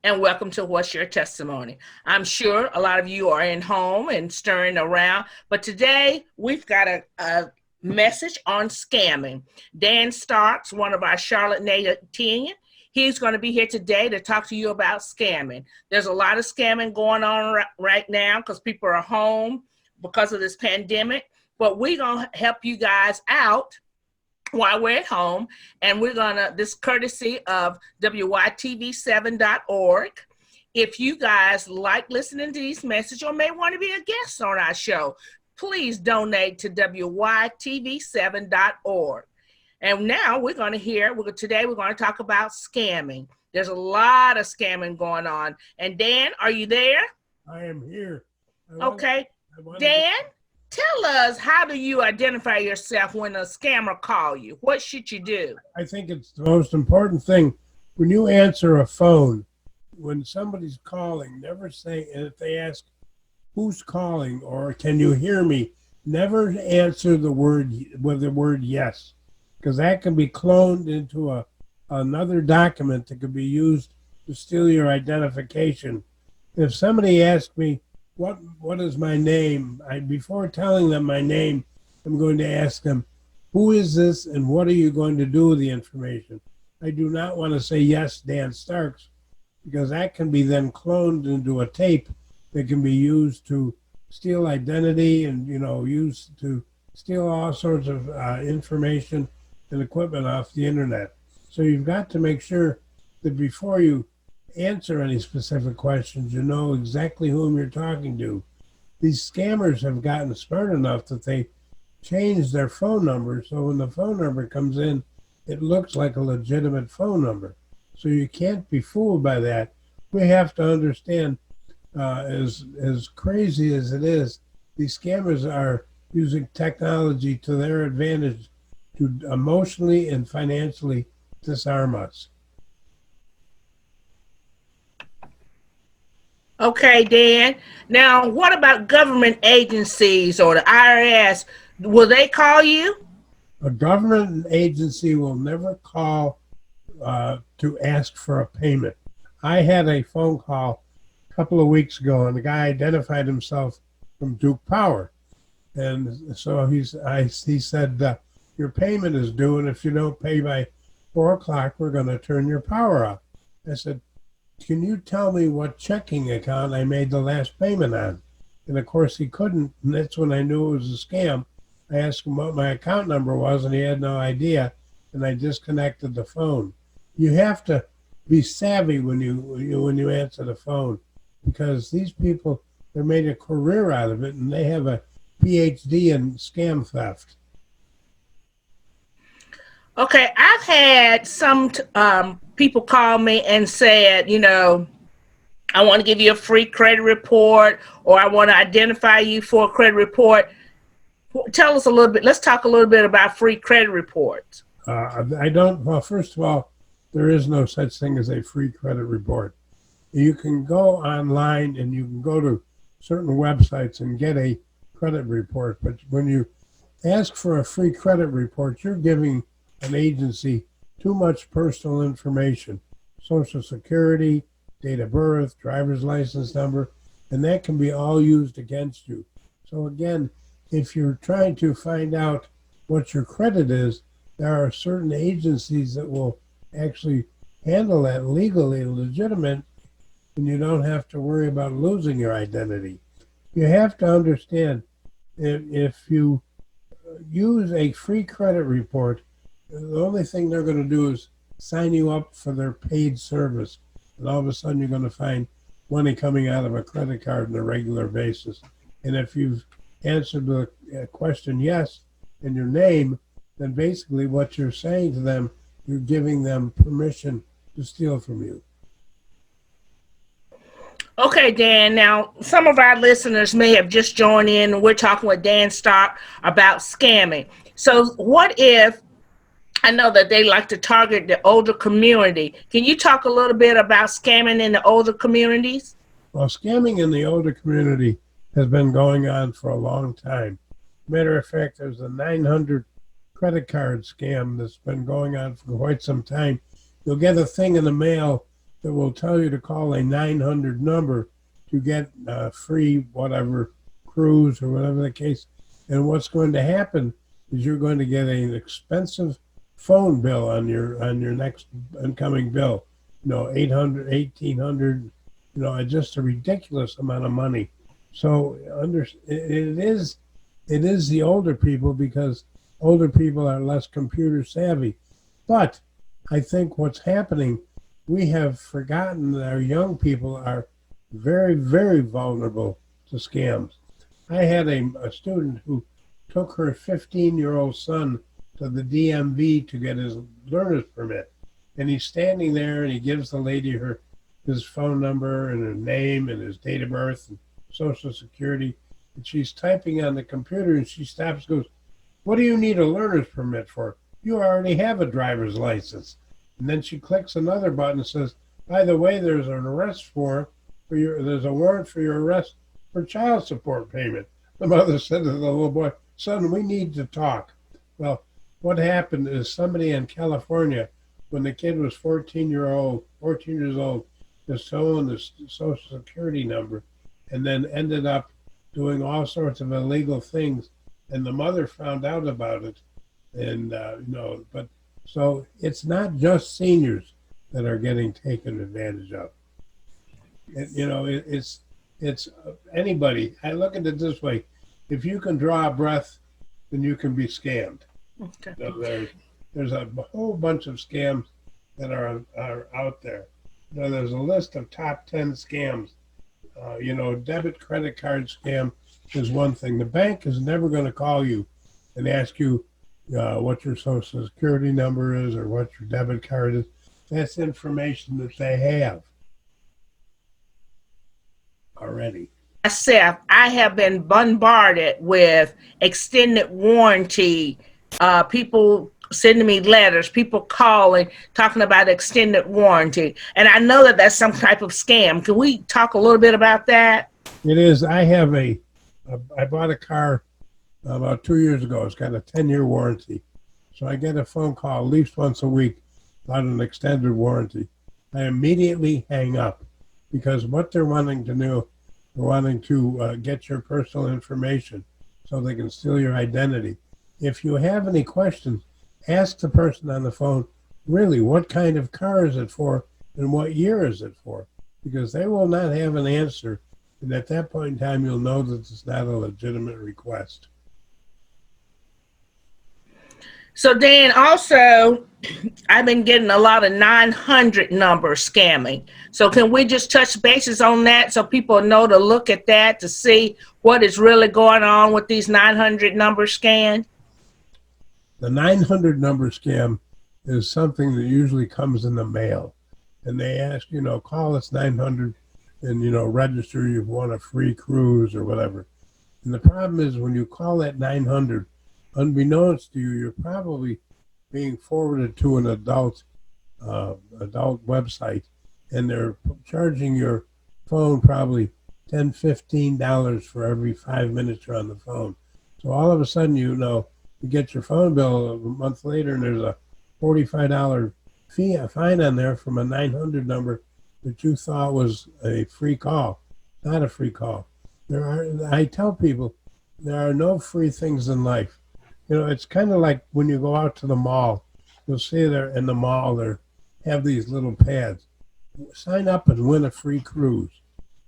and welcome to What's Your Testimony. I'm sure a lot of you are in home and stirring around, but today we've got a message on scamming. Dan Starks, one of our Charlotte native teen, he's going to be here today to talk to you about scamming. There's a lot of scamming going on right now because people are home because of this pandemic, but we're going to help you guys out while we're at home, and we're gonna, this courtesy of WYTV7.org. If you guys like listening to these messages or may want to be a guest on our show, please donate to WYTV7.org. And now we're going to hear, today we're going to talk about scamming. There's a lot of scamming going on. And Dan, are you there? I am here. Okay. Dan, tell us, how do you identify yourself when a scammer calls you? What should you do? I think it's the most important thing. When you answer a phone, when somebody's calling, never say, and if they ask, who's calling or can you hear me, never answer the word with the word yes, because that can be cloned into another document that could be used to steal your identification. If somebody asks me, what is my name? Before telling them my name, I'm going to ask them, who is this and what are you going to do with the information? I do not want to say, yes, Dan Starks, because that can be then cloned into a tape that can be used to steal identity and, used to steal all sorts of information and equipment off the internet. So you've got to make sure that before you answer any specific questions, you know exactly whom you're talking to. These scammers have gotten smart enough that they change their phone number, so when the phone number comes in, it looks like a legitimate phone number. So you can't be fooled by that. We have to understand, as crazy as it is, these scammers are using technology to their advantage to emotionally and financially disarm us. Okay, Dan. Now, what about government agencies or the IRS? Will they call you? A government agency will never call to ask for a payment. I had a phone call a couple of weeks ago, and the guy identified himself from Duke Power. And so he said, your payment is due, and if you don't pay by 4 o'clock, we're going to turn your power off. I said, can you tell me what checking account I made the last payment on? And of course he couldn't, and that's when I knew it was a scam. I asked him what my account number was, and he had no idea, and I disconnected the phone. You have to be savvy when you answer the phone, because these people, they're made a career out of it, and they have a PhD in scam theft. Okay, I've had some people call me and said, I want to give you a free credit report, or I want to identify you for a credit report. Tell us a little bit. Let's talk a little bit about free credit reports. Well, first of all, there is no such thing as a free credit report. You can go online and you can go to certain websites and get a credit report. But when you ask for a free credit report, you're giving an agency too much personal information, Social Security, date of birth, driver's license number, and that can be all used against you. So again, if you're trying to find out what your credit is, there are certain agencies that will actually handle that legally and legitimate, and you don't have to worry about losing your identity. You have to understand, if you use a free credit report, the only thing they're going to do is sign you up for their paid service. And all of a sudden you're going to find money coming out of a credit card on a regular basis. And if you've answered the question yes and your name, then basically what you're saying to them, you're giving them permission to steal from you. Okay, Dan. Now, some of our listeners may have just joined in, and we're talking with Dan Stark about scamming. So what if, I know that they like to target the older community. Can you talk a little bit about scamming in the older communities? Well, scamming in the older community has been going on for a long time. Matter of fact, there's a 900 credit card scam that's been going on for quite some time. You'll get a thing in the mail that will tell you to call a 900 number to get free whatever cruise or whatever the case. And what's going to happen is you're going to get an expensive phone bill on your next incoming bill. 800, 1,800. Just a ridiculous amount of money. So it is the older people, because older people are less computer savvy. But I think what's happening, we have forgotten that our young people are very, very vulnerable to scams. I had a student who took her 15-year-old son to the DMV to get his learner's permit. And he's standing there and he gives the lady his phone number and her name and his date of birth and social security. And she's typing on the computer and she stops and goes, "What do you need a learner's permit for? You already have a driver's license." And then she clicks another button and says, "By the way, there's an arrest warrant there's a warrant for your arrest for child support payment." The mother said to the little boy, "Son, we need to talk." Well, what happened is somebody in California, when the kid was 14 years old, was stolen the social security number and then ended up doing all sorts of illegal things. And the mother found out about it. And, but so it's not just seniors that are getting taken advantage of. It's anybody. I look at it this way: if you can draw a breath, then you can be scammed. Okay. There's a whole bunch of scams that are out there. There's a list of top 10 scams. Debit credit card scam is one thing. The bank is never going to call you and ask you what your social security number is or what your debit card is. That's information that they have already. Myself, I have been bombarded with extended warranty, people sending me letters, people calling, talking about extended warranty. And I know that that's some type of scam. Can we talk a little bit about that? It is. I bought a car about 2 years ago. It's got a 10-year warranty. So I get a phone call at least once a week about an extended warranty. I immediately hang up, because what they're wanting to do, they're wanting to get your personal information so they can steal your identity. If you have any questions, ask the person on the phone, really, what kind of car is it for and what year is it for? Because they will not have an answer. And at that point in time, you'll know that it's not a legitimate request. So Dan, also, I've been getting a lot of 900 number scamming. So can we just touch bases on that so people know to look at that to see what is really going on with these 900 number scams? The 900 number scam is something that usually comes in the mail. And they ask, call us 900 and, register, you've won a free cruise or whatever. And the problem is when you call that 900, unbeknownst to you, you're probably being forwarded to an adult website, and they're charging your phone probably $10, $15 for every 5 minutes you're on the phone. So all of a sudden, you get your phone bill a month later, and there's a $45 fine on there from a 900 number that you thought was a free call. Not a free call. I tell people, there are no free things in life. It's kind of like when you go out to the mall. You'll see there in the mall, they have these little pads. Sign up and win a free cruise.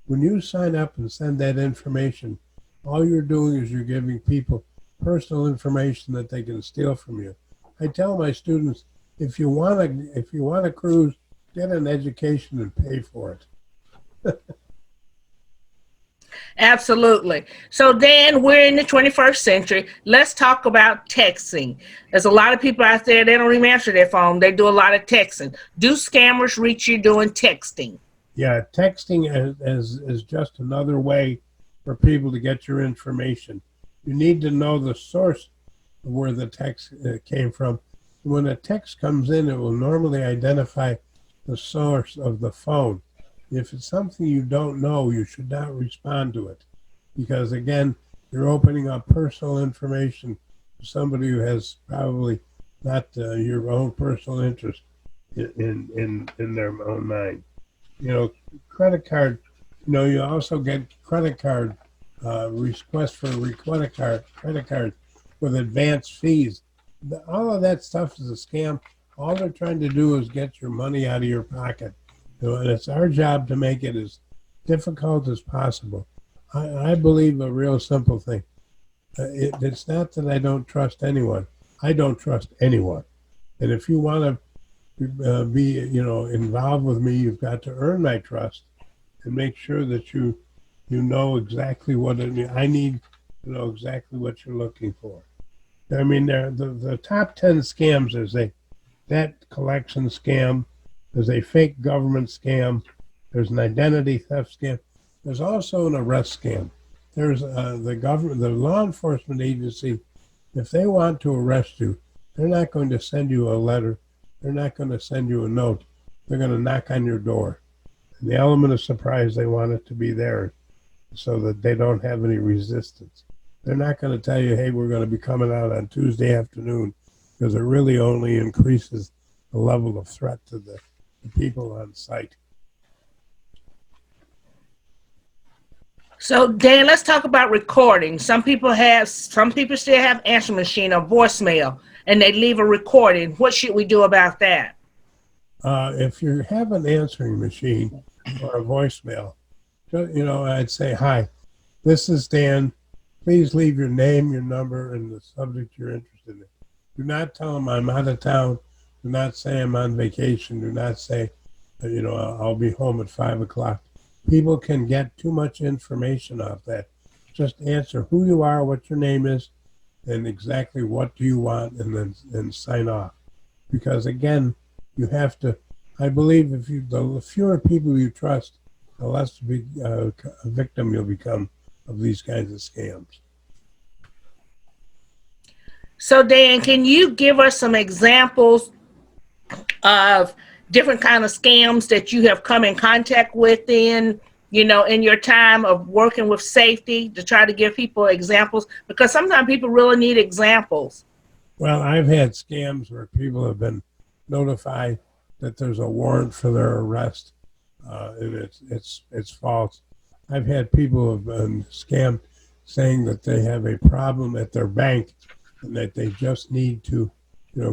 When you sign up and send that information, all you're doing is you're giving people personal information that they can steal from you. I tell my students, if you want a cruise, get an education and pay for it. Absolutely. So Dan, we're in the 21st century. Let's talk about texting. There's a lot of people out there, they don't even answer their phone. They do a lot of texting. Do scammers reach you doing texting? Yeah, texting is just another way for people to get your information. You need to know the source of where the text came from. When a text comes in, it will normally identify the source of the phone. If it's something you don't know, you should not respond to it, because again, you're opening up personal information to somebody who has probably not your own personal interest in their own mind. you know, credit card, you also get credit card request for credit card with advanced fees. All of that stuff is a scam. All they're trying to do is get your money out of your pocket. And it's our job to make it as difficult as possible. I believe a real simple thing. It's not that I don't trust anyone. I don't trust anyone. And if you want to be, involved with me, you've got to earn my trust and make sure that you know exactly what I need to know exactly what you're looking for. I mean, the top 10 scams is a debt collection scam, there's a fake government scam, there's an identity theft scam, there's also an arrest scam. There's the law enforcement agency, if they want to arrest you, they're not going to send you a letter, they're not going to send you a note, they're going to knock on your door. And the element of surprise, they want it to be there so that they don't have any resistance. They're not going to tell you, hey, we're going to be coming out on Tuesday afternoon, because it really only increases the level of threat to the people on site. So Dan, let's talk about recording. Some people still have answer machine or voicemail, and they leave a recording. What should we do about that? If you have an answering machine or a voicemail, I'd say, hi, this is Dan. Please leave your name, your number, and the subject you're interested in. Do not tell them I'm out of town. Do not say I'm on vacation. Do not say, I'll be home at 5 o'clock. People can get too much information off that. Just answer who you are, what your name is, and exactly what do you want, and then sign off. Because again, you have to. I believe the fewer people you trust, the less a victim you'll become of these kinds of scams. So Dan, can you give us some examples of different kind of scams that you have come in contact with in your time of working with safety, to try to give people examples? Because sometimes people really need examples. Well, I've had scams where people have been notified that there's a warrant for their arrest, and it's false. I've had people who have been scammed saying that they have a problem at their bank and that they just need to,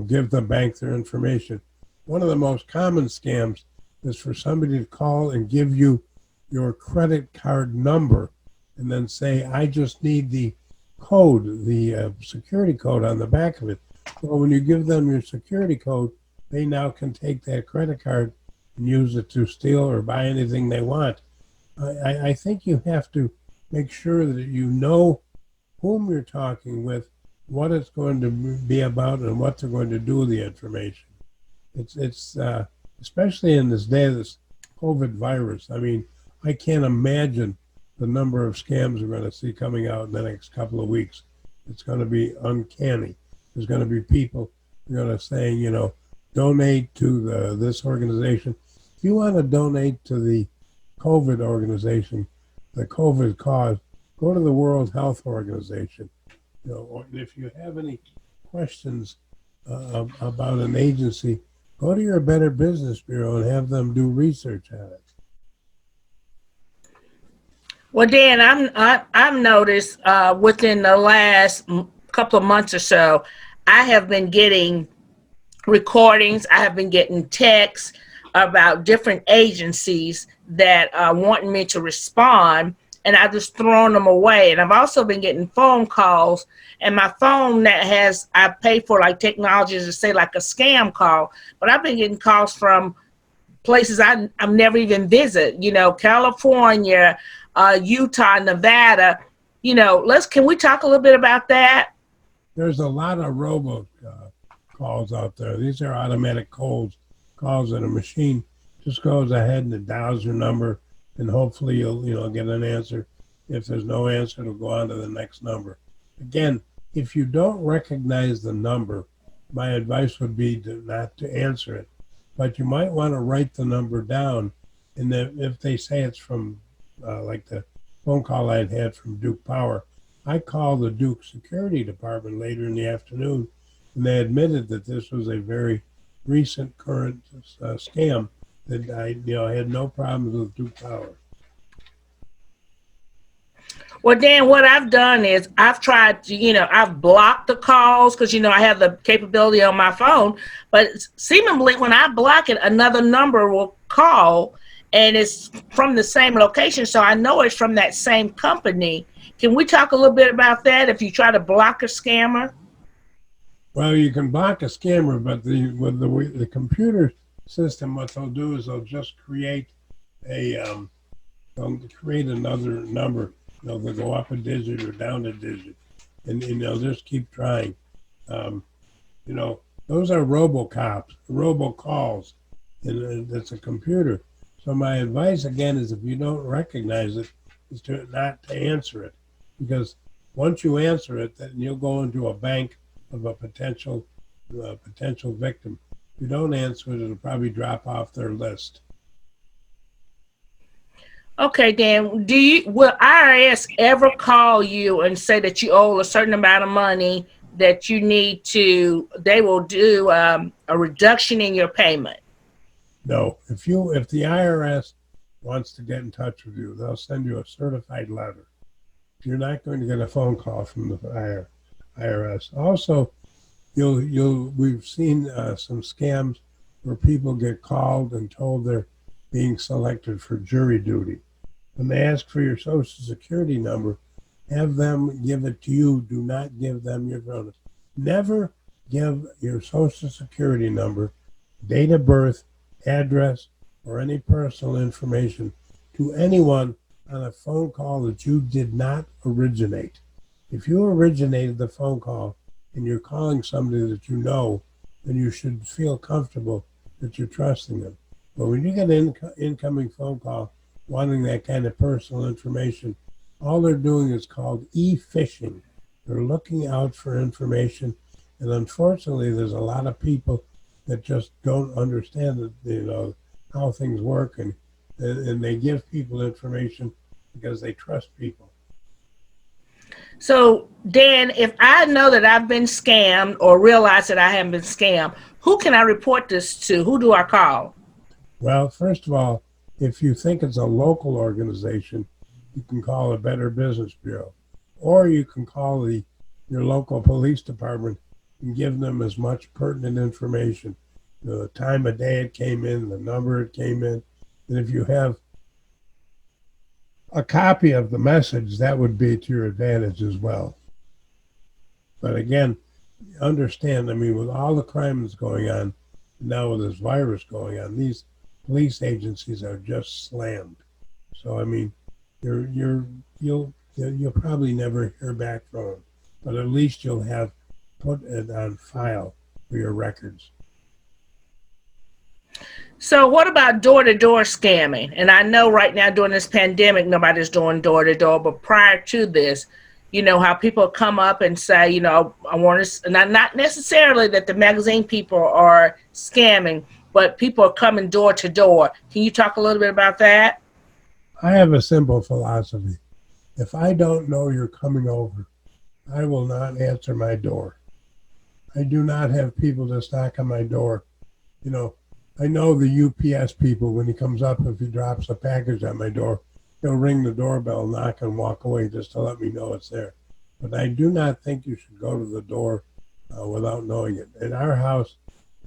give the bank their information. One of the most common scams is for somebody to call and give you your credit card number and then say, I just need the code, the security code on the back of it. Well, when you give them your security code, they now can take that credit card and use it to steal or buy anything they want. I think you have to make sure that you know whom you're talking with, what it's going to be about, and what they're going to do with the information. It's especially in this day of this COVID virus. I mean, I can't imagine the number of scams we're going to see coming out in the next couple of weeks. It's going to be uncanny. There's going to be people who are going to say, donate to this organization. If you want to donate to the COVID organization, the COVID cause, go to the World Health Organization. Or if you have any questions about an agency, go to your Better Business Bureau and have them do research on it. Well, Dan, I've noticed within the last couple of months or so, I have been getting recordings. I have been getting texts about different agencies that are wanting me to respond, and I've just thrown them away. And I've also been getting phone calls, and my phone I pay for like technology to say like a scam call, but I've been getting calls from places I've never even visited, California, Utah, Nevada. Can we talk a little bit about that? There's a lot of calls out there. These are automatic calls that a machine just goes ahead and it dials your number, and hopefully you'll get an answer. If there's no answer, it'll go on to the next number. Again, if you don't recognize the number, my advice would be not to answer it. But you might want to write the number down, and then if they say it's from, like the phone call I'd had from Duke Power, I called the Duke Security Department later in the afternoon, and they admitted that this was a very recent, current scam, that I had no problems with Duke Power. Well, Dan, what I've done is I've tried to, I've blocked the calls because, I have the capability on my phone. But seemingly, when I block it, another number will call and it's from the same location. So I know it's from that same company. Can we talk a little bit about that if you try to block a scammer? Well, you can block a scammer, but the computer system, what they'll do is they'll just a they'll create another number. They'll go up a digit or down a digit, and they'll just keep trying. Um, those are robocalls, and it's a computer. So my advice again is, if you don't recognize it, is to not to answer it, because once you answer it, then you'll go into a bank of a potential victim. If you don't answer it, it'll probably drop off their list. Okay, Dan, will IRS ever call you and say that you owe a certain amount of money that they will do a reduction in your payment? No, if the IRS wants to get in touch with you, they'll send you a certified letter. You're not going to get a phone call from the IRS. Also, we've seen some scams where people get called and told they're being selected for jury duty. When they ask for your social security number, have them give it to you. Do not give them your phone. Never give your social security number, date of birth, address, or any personal information to anyone on a phone call that you did not originate. If you originated the phone call and you're calling somebody that you know, then you should feel comfortable that you're trusting them. But when you get an incoming phone call wanting that kind of personal information, all they're doing is called e-phishing. They're looking out for information, and unfortunately, there's a lot of people that just don't understand how things work, and they give people information because they trust people. So, Dan, if I know that I've been scammed or realize that I haven't been scammed, who can I report this to? Who do I call? Well, first of all, if you think it's a local organization, you can call a Better Business Bureau, or you can call your local police department and give them as much pertinent information, the time of day it came in, the number it came in, and if you have a copy of the message, that would be to your advantage as well. But again, understand, with all the crimes going on, now with this virus going on, these police agencies are just slammed. So you'll probably never hear back from them, but at least you'll have put it on file for your records. So what about door-to-door scamming? And I know right now during this pandemic, nobody's doing door-to-door, but prior to this, how people come up and say, I want to, not necessarily that the magazine people are scamming, but people are coming door to door. Can you talk a little bit about that? I have a simple philosophy. If I don't know you're coming over, I will not answer my door. I do not have people just knock on my door. I know the UPS people, when he comes up, if he drops a package on my door, he'll ring the doorbell, knock, and walk away just to let me know it's there. But I do not think you should go to the door without knowing it. In our house,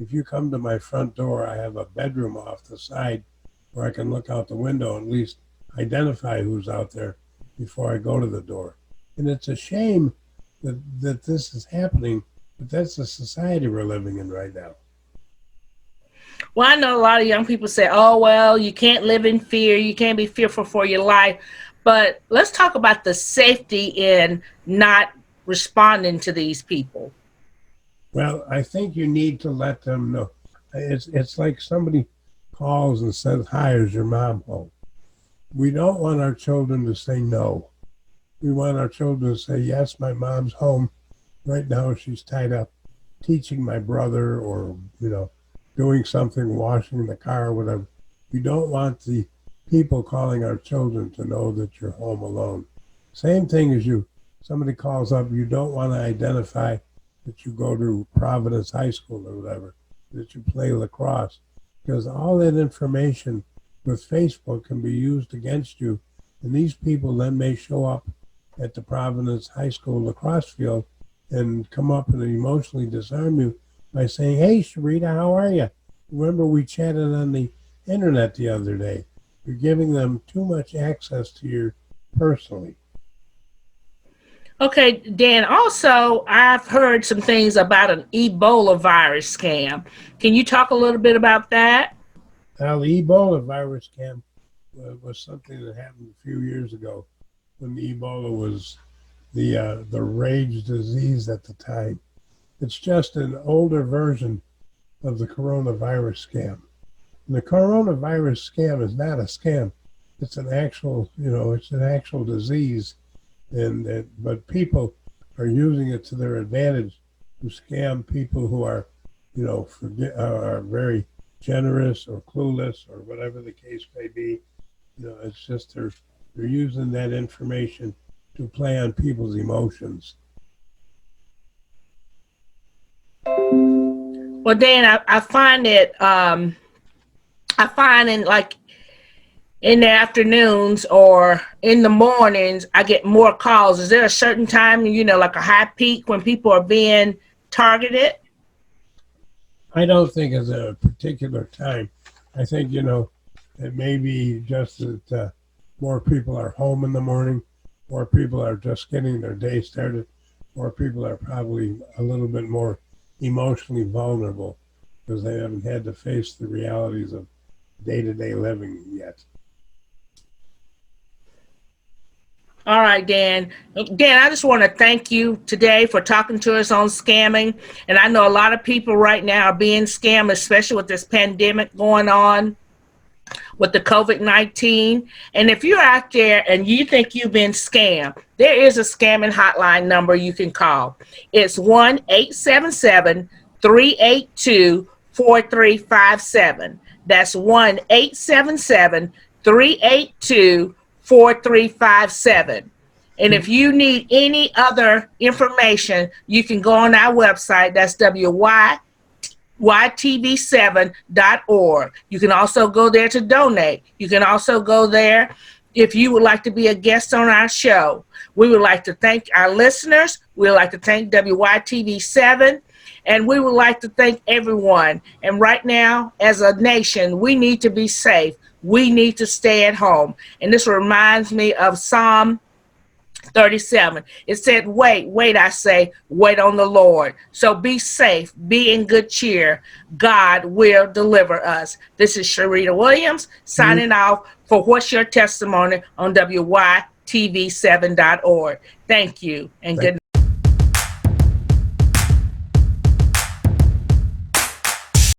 if you come to my front door, I have a bedroom off the side where I can look out the window and at least identify who's out there before I go to the door. And it's a shame that this is happening, but that's the society we're living in right now. Well, I know a lot of young people say, oh, well, you can't live in fear. You can't be fearful for your life. But let's talk about the safety in not responding to these people. Well, I think you need to let them know. It's like somebody calls and says, hi, is your mom home? We don't want our children to say no. We want our children to say, yes, my mom's home. Right now she's tied up teaching my brother or, doing something, washing the car, whatever. We don't want the people calling our children to know that you're home alone. Same thing as somebody calls up, you don't want to identify that you go to Providence High School or whatever, that you play lacrosse. because all that information with Facebook can be used against you. And these people then may show up at the Providence High School lacrosse field and come up and emotionally disarm you by saying, "Hey, Sharita, how are you? Remember we chatted on the internet the other day." You're giving them too much access to you personally. Okay, Dan, also, I've heard some things about an Ebola virus scam. Can you talk a little bit about that? Now, the Ebola virus scam was something that happened a few years ago when the Ebola was the rage disease at the time. It's just an older version of the coronavirus scam. And the coronavirus scam is not a scam. It's an actual, it's an actual disease, but people are using it to their advantage to scam people who are, are very generous or clueless or whatever the case may be. It's just they're using that information to play on people's emotions. Well, Dan, I find it, I find in the afternoons or in the mornings, I get more calls. Is there a certain time, like a high peak when people are being targeted? I don't think it's a particular time. I think, it may be just that more people are home in the morning, more people are just getting their day started, more people are probably a little bit more emotionally vulnerable because they haven't had to face the realities of day-to-day living yet. All right, Dan. Dan, I just want to thank you today for talking to us on scamming. And I know a lot of people right now are being scammed, especially with this pandemic going on with the COVID-19. And if you're out there and you think you've been scammed, there is a scamming hotline number you can call. It's 1-877-382-4357. That's 1-877-382-4357. And if you need any other information, you can go on our website. That's WYTV7.org. You can also go there to donate. You can also go there if you would like to be a guest on our show. We would like to thank our listeners. We would like to thank WYTV7. And we would like to thank everyone. And right now, as a nation, we need to be safe. We need to stay at home. And this reminds me of Psalm 37. It said, wait, I say, wait on the Lord. So be safe, be in good cheer. God will deliver us. This is Sharita Williams signing off for What's Your Testimony on WYTV7.org. Thank you and good night.